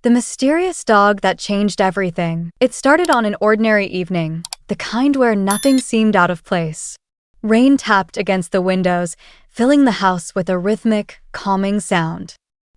The mysterious dog that changed everything. It started on an ordinary evening, the kind where nothing seemed out of place. Rain tapped against the windows, filling the house with a rhythmic, calming sound.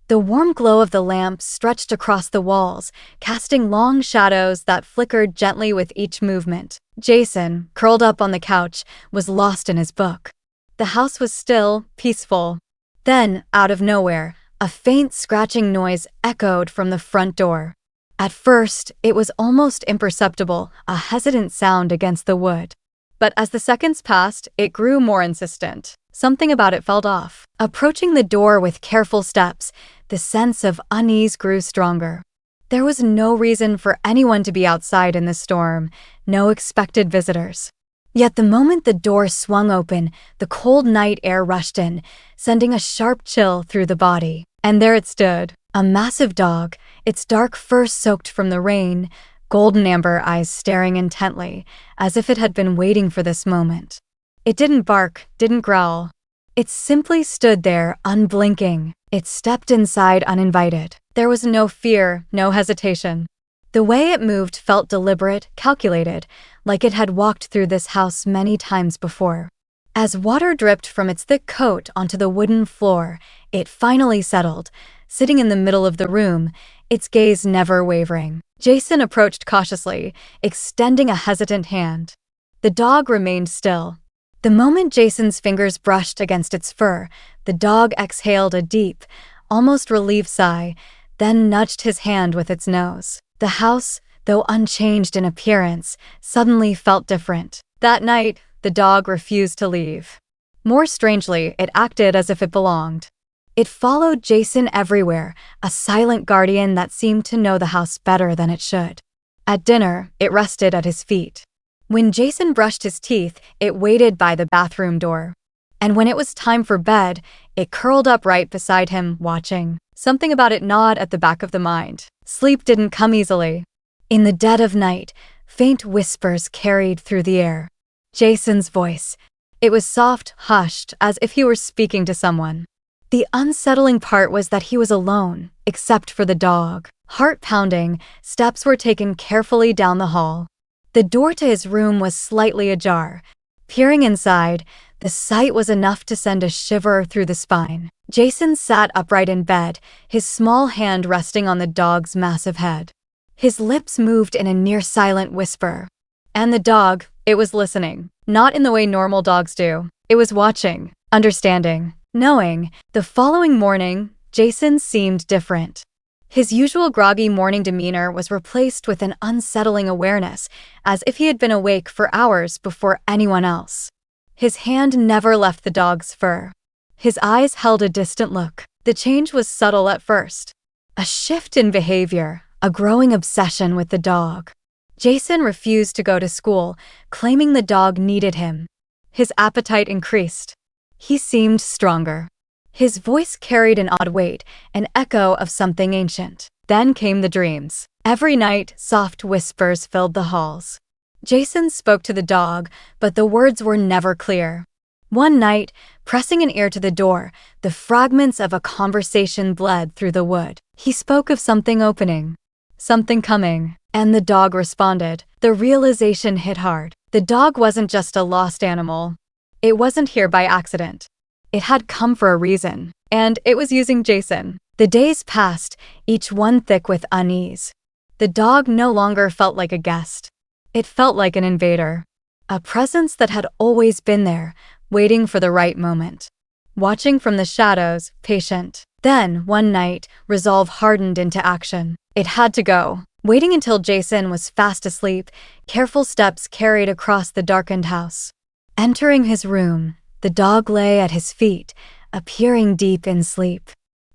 The warm glow of the lamp stretched across the walls, casting long shadows that flickered gently with each movement. Jason, curled up on the couch, was lost in his book. The house was still, peaceful. Then, out of nowhere, a faint scratching noise echoed from the front door. At first, it was almost imperceptible, a hesitant sound against the wood. But as the seconds passed, it grew more insistent. Something about it felt off. Approaching the door with careful steps, the sense of unease grew stronger. There was no reason for anyone to be outside in the storm, no expected visitors. Yet the moment the door swung open, the cold night air rushed in, sending a sharp chill through the body. And there it stood, a massive dog, its dark fur soaked from the rain, golden amber eyes staring intently, as if it had been waiting for this moment. It didn't bark, didn't growl. It simply stood there, unblinking. It stepped inside uninvited. There was no fear, no hesitation. The way it moved felt deliberate, calculated, like it had walked through this house many times before. As water dripped from its thick coat onto the wooden floor, it finally settled, sitting in the middle of the room, its gaze never wavering. Jason approached cautiously, extending a hesitant hand. The dog remained still. The moment Jason's fingers brushed against its fur, the dog exhaled a deep, almost relieved sigh, then nudged his hand with its nose. The house, though unchanged in appearance, suddenly felt different. That night, the dog refused to leave. More strangely, it acted as if it belonged. It followed Jason everywhere, a silent guardian that seemed to know the house better than it should. At dinner, it rested at his feet. When Jason brushed his teeth, it waited by the bathroom door. And when it was time for bed, it curled up right beside him, watching. Something about it gnawed at the back of the mind. Sleep didn't come easily. In the dead of night, faint whispers carried through the air. Jason's voice. It was soft, hushed, as if he were speaking to someone. The unsettling part was that he was alone, except for the dog. Heart pounding, steps were taken carefully down the hall. The door to his room was slightly ajar. Peering inside, the sight was enough to send a shiver through the spine. Jason sat upright in bed, his small hand resting on the dog's massive head. His lips moved in a near-silent whisper. And the dog, it was listening. Not in the way normal dogs do. It was watching, understanding, knowing. The following morning, Jason seemed different. His usual groggy morning demeanor was replaced with an unsettling awareness, as if he had been awake for hours before anyone else. His hand never left the dog's fur. His eyes held a distant look. The change was subtle at first. A shift in behavior, a growing obsession with the dog. Jason refused to go to school, claiming the dog needed him. His appetite increased. He seemed stronger. His voice carried an odd weight, an echo of something ancient. Then came the dreams. Every night, soft whispers filled the halls. Jason spoke to the dog, but the words were never clear. One night, pressing an ear to the door, the fragments of a conversation bled through the wood. He spoke of something opening, something coming, and the dog responded. The realization hit hard. The dog wasn't just a lost animal. It wasn't here by accident. It had come for a reason, and it was using Jason. The days passed, each one thick with unease. The dog no longer felt like a guest. It felt like an invader, a presence that had always been there, waiting for the right moment. Watching from the shadows, patient. Then, one night, resolve hardened into action. It had to go. Waiting until Jason was fast asleep, careful steps carried across the darkened house. Entering his room, the dog lay at his feet, appearing deep in sleep.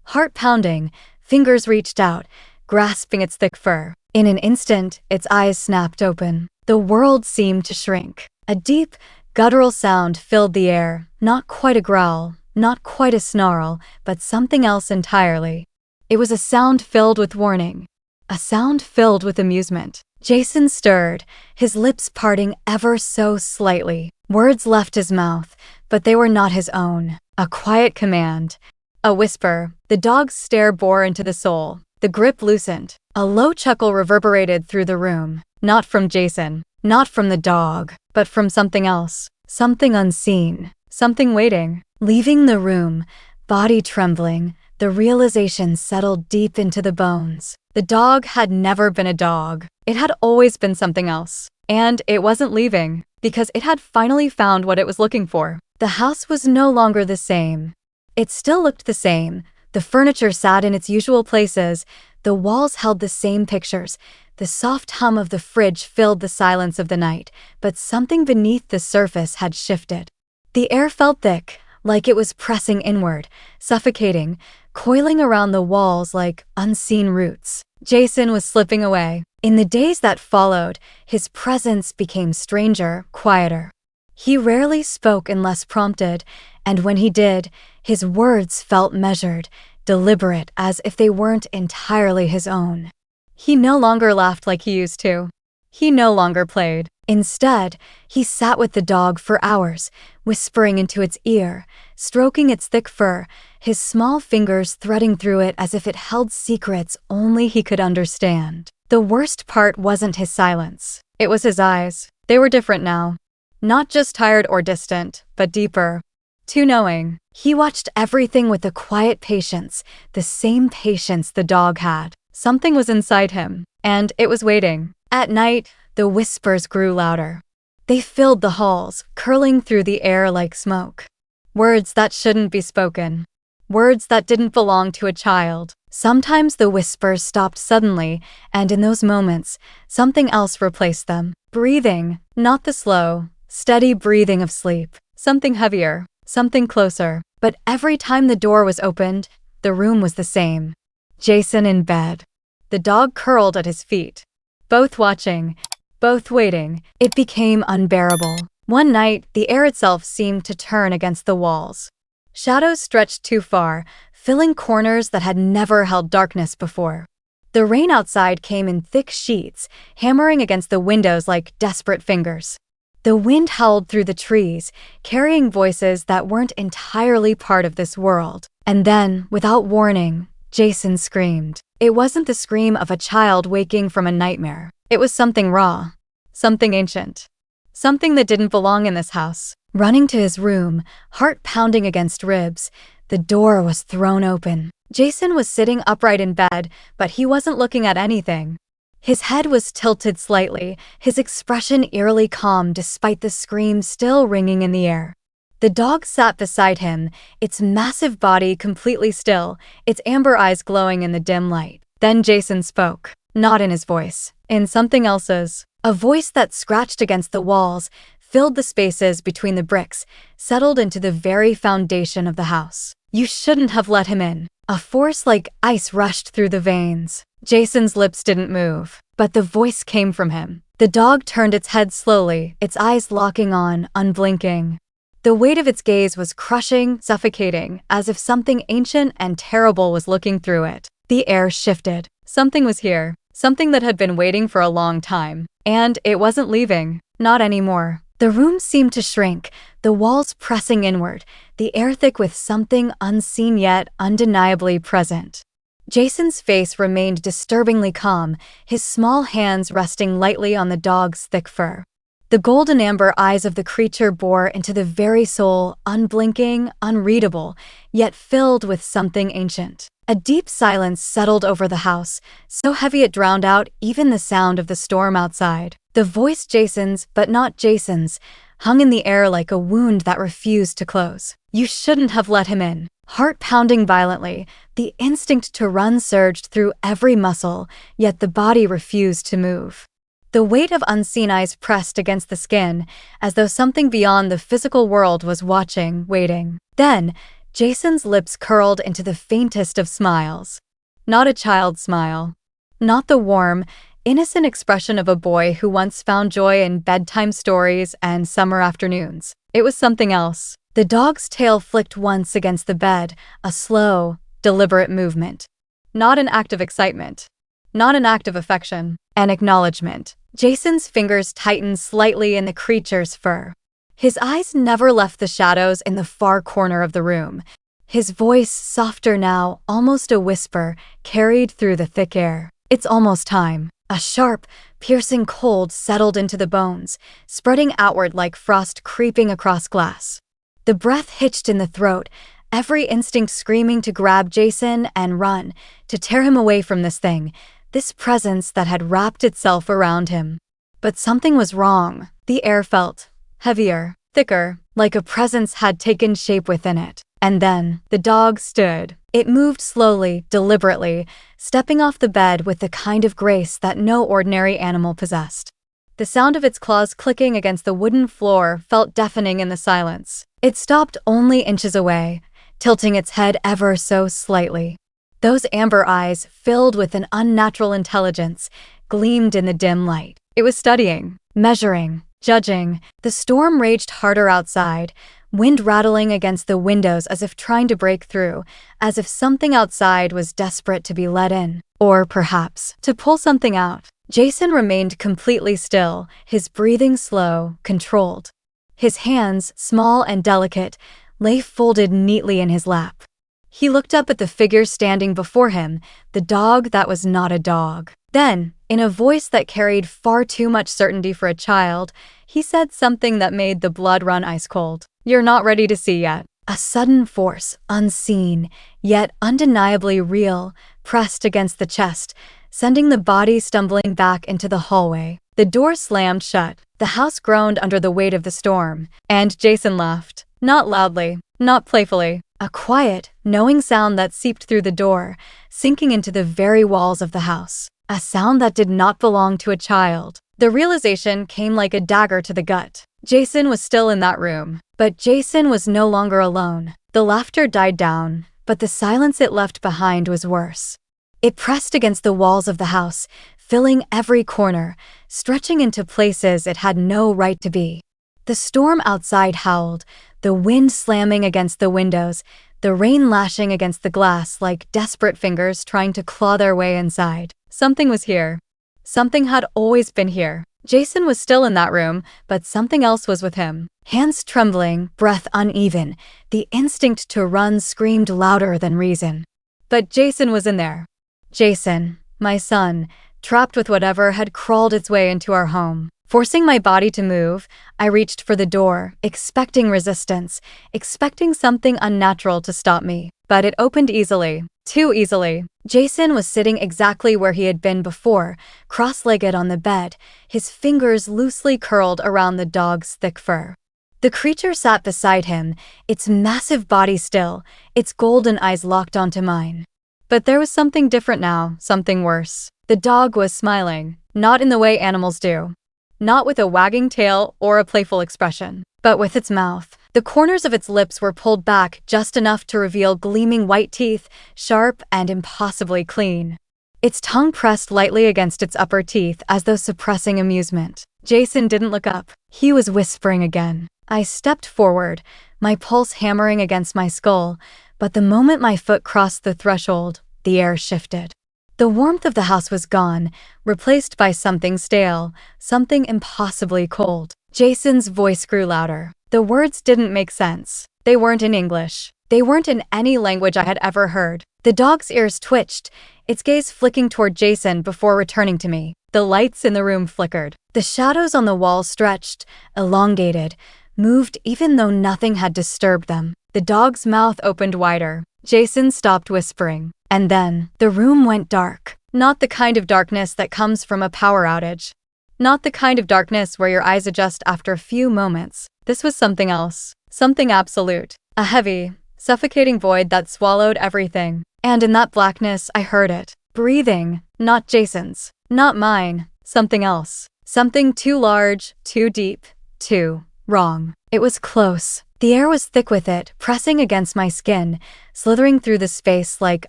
Heart pounding, fingers reached out, grasping its thick fur. In an instant, its eyes snapped open. The world seemed to shrink. A deep, guttural sound filled the air, not quite a growl, not quite a snarl, but something else entirely. It was a sound filled with warning, a sound filled with amusement. Jason stirred, his lips parting ever so slightly. Words left his mouth, but they were not his own. A quiet command, a whisper. The dog's stare bore into the soul. The grip loosened. A low chuckle reverberated through the room. Not from Jason, not from the dog, but from something else. Something unseen. Something waiting. Leaving the room, body trembling, the realization settled deep into the bones. The dog had never been a dog. It had always been something else. And it wasn't leaving, because it had finally found what it was looking for. The house was no longer the same. It still looked the same. The furniture sat in its usual places. The walls held the same pictures. The soft hum of the fridge filled the silence of the night, but something beneath the surface had shifted. The air felt thick, like it was pressing inward, suffocating, coiling around the walls like unseen roots. Jason was slipping away. In the days that followed, his presence became stranger, quieter. He rarely spoke unless prompted, and when he did, his words felt measured, deliberate, as if they weren't entirely his own. He no longer laughed like he used to. He no longer played. Instead, he sat with the dog for hours, whispering into its ear, stroking its thick fur, his small fingers threading through it as if it held secrets only he could understand. The worst part wasn't his silence. It was his eyes. They were different now. Not just tired or distant, but deeper. Too knowing. He watched everything with a quiet patience, the same patience the dog had. Something was inside him, and it was waiting. At night, the whispers grew louder. They filled the halls, curling through the air like smoke. Words that shouldn't be spoken. Words that didn't belong to a child. Sometimes the whispers stopped suddenly, and in those moments, something else replaced them. Breathing, not the slow, steady breathing of sleep. Something heavier, something closer. But every time the door was opened, the room was the same. Jason in bed. The dog curled at his feet. Both watching, both waiting. It became unbearable. One night, the air itself seemed to turn against the walls. Shadows stretched too far, filling corners that had never held darkness before. The rain outside came in thick sheets, hammering against the windows like desperate fingers. The wind howled through the trees, carrying voices that weren't entirely part of this world. And then, without warning, Jason screamed. It wasn't the scream of a child waking from a nightmare. It was something raw, something ancient, something that didn't belong in this house. Running to his room, heart pounding against ribs, the door was thrown open. Jason was sitting upright in bed, but he wasn't looking at anything. His head was tilted slightly, his expression eerily calm despite the scream still ringing in the air. The dog sat beside him, its massive body completely still, its amber eyes glowing in the dim light. Then Jason spoke, not in his voice, in something else's. A voice that scratched against the walls, filled the spaces between the bricks, settled into the very foundation of the house. You shouldn't have let him in. A force like ice rushed through the veins. Jason's lips didn't move, but the voice came from him. The dog turned its head slowly, its eyes locking on, unblinking. The weight of its gaze was crushing, suffocating, as if something ancient and terrible was looking through it. The air shifted. Something was here, something that had been waiting for a long time. And it wasn't leaving. Not anymore. The room seemed to shrink, the walls pressing inward, the air thick with something unseen yet undeniably present. Jason's face remained disturbingly calm, his small hands resting lightly on the dog's thick fur. The golden amber eyes of the creature bore into the very soul, unblinking, unreadable, yet filled with something ancient. A deep silence settled over the house, so heavy it drowned out even the sound of the storm outside. The voice, Jason's, but not Jason's, hung in the air like a wound that refused to close. You shouldn't have let him in. Heart pounding violently, the instinct to run surged through every muscle, yet the body refused to move. The weight of unseen eyes pressed against the skin, as though something beyond the physical world was watching, waiting. Then, Jason's lips curled into the faintest of smiles. Not a child's smile. Not the warm, innocent expression of a boy who once found joy in bedtime stories and summer afternoons. It was something else. The dog's tail flicked once against the bed, a slow, deliberate movement. Not an act of excitement. Not an act of affection. An acknowledgement. Jason's fingers tightened slightly in the creature's fur. His eyes never left the shadows in the far corner of the room. His voice, softer now, almost a whisper, carried through the thick air. "It's almost time." A sharp, piercing cold settled into the bones, spreading outward like frost creeping across glass. The breath hitched in the throat, every instinct screaming to grab Jason and run, to tear him away from this thing, this presence that had wrapped itself around him. But something was wrong. The air felt heavier, thicker, like a presence had taken shape within it. And then, the dog stood. It moved slowly, deliberately, stepping off the bed with the kind of grace that no ordinary animal possessed. The sound of its claws clicking against the wooden floor felt deafening in the silence. It stopped only inches away, tilting its head ever so slightly. Those amber eyes, filled with an unnatural intelligence, gleamed in the dim light. It was studying, measuring, judging. The storm raged harder outside, wind rattling against the windows as if trying to break through, as if something outside was desperate to be let in, or perhaps to pull something out. Jason remained completely still, his breathing slow, controlled. His hands, small and delicate, lay folded neatly in his lap. He looked up at the figure standing before him, the dog that was not a dog. Then, in a voice that carried far too much certainty for a child, he said something that made the blood run ice cold. "You're not ready to see yet." A sudden force, unseen, yet undeniably real, pressed against the chest, sending the body stumbling back into the hallway. The door slammed shut. The house groaned under the weight of the storm, and Jason laughed. Not loudly, not playfully. A quiet, knowing sound that seeped through the door, sinking into the very walls of the house. A sound that did not belong to a child. The realization came like a dagger to the gut. Jason was still in that room, but Jason was no longer alone. The laughter died down, but the silence it left behind was worse. It pressed against the walls of the house, filling every corner, stretching into places it had no right to be. The storm outside howled, the wind slamming against the windows, the rain lashing against the glass like desperate fingers trying to claw their way inside. Something was here. Something had always been here. Jason was still in that room, but something else was with him. Hands trembling, breath uneven, the instinct to run screamed louder than reason. But Jason was in there. Jason, my son, trapped with whatever had crawled its way into our home. Forcing my body to move, I reached for the door, expecting resistance, expecting something unnatural to stop me. But it opened easily, too easily. Jason was sitting exactly where he had been before, cross-legged on the bed, his fingers loosely curled around the dog's thick fur. The creature sat beside him, its massive body still, its golden eyes locked onto mine. But there was something different now, something worse. The dog was smiling, not in the way animals do. Not with a wagging tail or a playful expression, but with its mouth. The corners of its lips were pulled back just enough to reveal gleaming white teeth, sharp and impossibly clean. Its tongue pressed lightly against its upper teeth as though suppressing amusement. Jason didn't look up. He was whispering again. I stepped forward, my pulse hammering against my skull, but the moment my foot crossed the threshold, the air shifted. The warmth of the house was gone, replaced by something stale, something impossibly cold. Jason's voice grew louder. The words didn't make sense. They weren't in English. They weren't in any language I had ever heard. The dog's ears twitched, its gaze flicking toward Jason before returning to me. The lights in the room flickered. The shadows on the wall stretched, elongated, moved even though nothing had disturbed them. The dog's mouth opened wider. Jason stopped whispering. And then, the room went dark. Not the kind of darkness that comes from a power outage. Not the kind of darkness where your eyes adjust after a few moments. This was something else. Something absolute. A heavy, suffocating void that swallowed everything. And in that blackness, I heard it. Breathing. Not Jason's. Not mine. Something else. Something too large, too deep, too wrong. It was close. The air was thick with it, pressing against my skin, slithering through the space like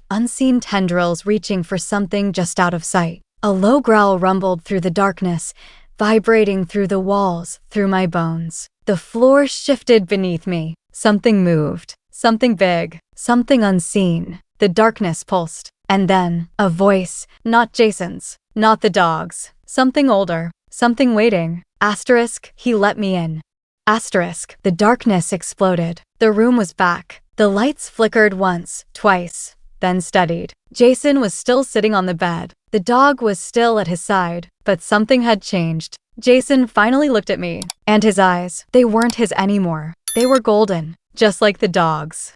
unseen tendrils reaching for something just out of sight. A low growl rumbled through the darkness, vibrating through the walls, through my bones. The floor shifted beneath me. Something moved. Something big. Something unseen. The darkness pulsed. And then, a voice, not Jason's, not the dog's. Something older. Something waiting. Asterisk, he let me in. Asterisk, the darkness exploded. The room was back. The lights flickered once, twice, then steadied. Jason was still sitting on the bed. The dog was still at his side, but something had changed. Jason finally looked at me, and his eyes, they weren't his anymore. They were golden, just like the dog's.